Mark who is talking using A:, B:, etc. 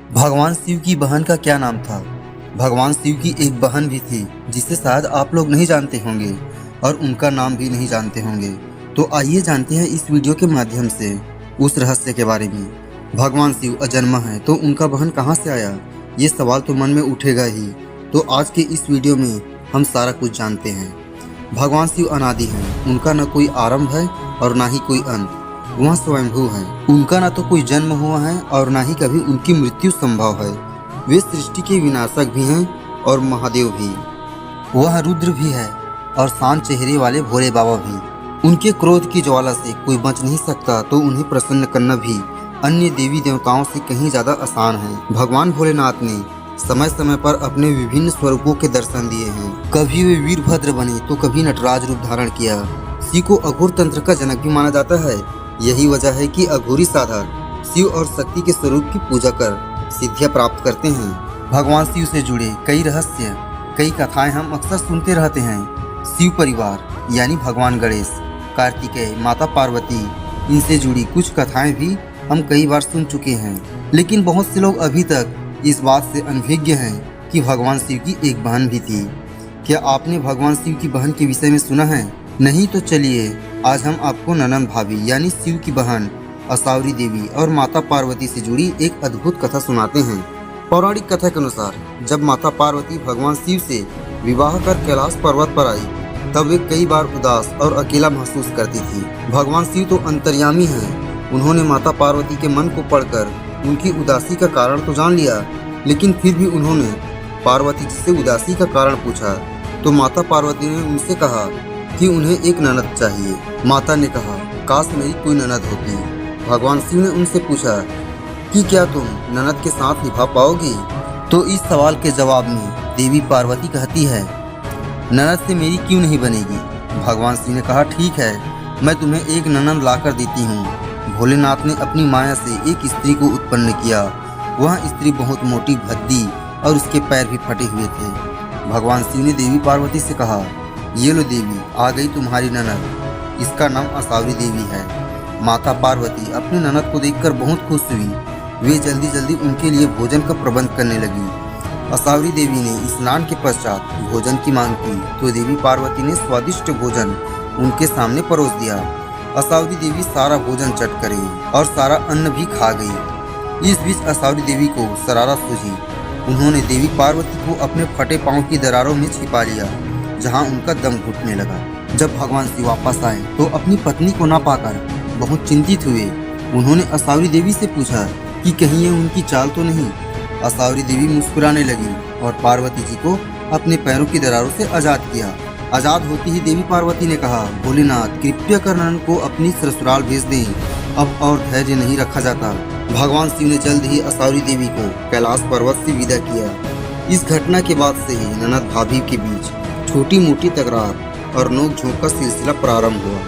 A: भगवान शिव की बहन का क्या नाम था? भगवान शिव की एक बहन भी थी जिसे शायद आप लोग नहीं जानते होंगे और उनका नाम भी नहीं जानते होंगे। तो आइए जानते हैं इस वीडियो के माध्यम से उस रहस्य के बारे में। भगवान शिव अजन्मा है तो उनका बहन कहाँ से आया? ये सवाल तो मन में उठेगा ही। तो आज के इस वीडियो में हम सारा कुछ जानते हैं। भगवान शिव अनादि हैं, उनका न कोई आरंभ है और ना ही कोई अंत। वह स्वयंभू है, उनका ना तो कोई जन्म हुआ है और ना ही कभी उनकी मृत्यु संभव है। वे सृष्टि के विनाशक भी हैं और महादेव भी। वह रुद्र भी है और शांत चेहरे वाले भोले बाबा भी। उनके क्रोध की ज्वाला से कोई बच नहीं सकता, तो उन्हें प्रसन्न करना भी अन्य देवी देवताओं से कहीं ज्यादा आसान है। भगवान भोलेनाथ ने समय समय पर अपने विभिन्न स्वरूपों के दर्शन दिए हैं। कभी वे वीरभद्र बने तो कभी नटराज रूप धारण किया। शिव को अघोर तंत्र का जनक भी माना जाता है। यही वजह है कि अघोरी साधक शिव और शक्ति के स्वरूप की पूजा कर सिद्धियां प्राप्त करते हैं। भगवान शिव से जुड़े कई रहस्य, कई कथाएं हम अक्सर सुनते रहते हैं। शिव परिवार यानी भगवान गणेश, कार्तिकेय, माता पार्वती, इनसे जुड़ी कुछ कथाएं भी हम कई बार सुन चुके हैं। लेकिन बहुत से लोग अभी तक इस बात से अनभिज्ञ हैं कि भगवान शिव की एक बहन भी थी। क्या आपने भगवान शिव की बहन के विषय में सुना है? नहीं तो चलिए आज हम आपको ननंद भाभी यानी शिव की बहन असावरी देवी और माता पार्वती से जुड़ी एक अद्भुत कथा सुनाते हैं। पौराणिक कथा के अनुसार जब माता पार्वती भगवान शिव से विवाह कर कैलाश पर्वत पर आई, तब वे कई बार उदास और अकेला महसूस करती थी। भगवान शिव तो अंतर्यामी हैं, उन्होंने माता पार्वती के मन को पढ़कर उनकी उदासी का कारण तो जान लिया, लेकिन फिर भी उन्होंने पार्वती जी से उदासी का कारण पूछा। तो माता पार्वती ने उनसे कहा कि उन्हें एक ननद चाहिए। माता ने कहा, काश मेरी कोई ननद होती। भगवान शिव ने उनसे पूछा कि क्या तुम ननद के साथ निभा पाओगी? तो इस सवाल के जवाब में देवी पार्वती कहती है, ननद से मेरी क्यों नहीं बनेगी? भगवान शिव ने कहा, ठीक है, मैं तुम्हें एक ननद लाकर देती हूँ। भोलेनाथ ने अपनी माया से एक स्त्री को उत्पन्न किया। वह स्त्री बहुत मोटी, भद्दी और उसके पैर भी फटे हुए थे। भगवान शिव ने देवी पार्वती से कहा, ये लो देवी, आ गई तुम्हारी ननद, इसका नाम असावरी देवी है। माता पार्वती अपनी ननद को देखकर बहुत खुश हुई। वे जल्दी जल्दी उनके लिए भोजन का प्रबंध करने लगी। असावरी देवी ने स्नान के पश्चात भोजन की मांग की तो देवी पार्वती ने स्वादिष्ट भोजन उनके सामने परोस दिया। असावरी देवी सारा भोजन चट कर और सारा अन्न भी खा गई। इस बीच असावरी देवी को शरारत सूझी। उन्होंने देवी पार्वती को अपने फटे पांव की दरारों में छिपा लिया, जहां उनका दम घुटने लगा। जब भगवान शिव वापस आए तो अपनी पत्नी को ना पाकर बहुत चिंतित हुए। उन्होंने असावरी देवी से पूछा कि कहीं ये उनकी चाल तो नहीं। असावरी देवी मुस्कुराने लगी और पार्वती जी को अपने पैरों की दरारों से आजाद किया। आजाद होती ही देवी पार्वती ने कहा, भोलेनाथ कृपया कर ननद को अपनी ससुराल भेज दें, अब और धैर्य नहीं रखा जाता। भगवान शिव ने जल्द ही असावरी देवी को कैलाश पर्वत से विदा किया। इस घटना के बाद से ही ननद भाभी के बीच छोटी मोटी तकरार और नोक झोंक का सिलसिला प्रारंभ हुआ।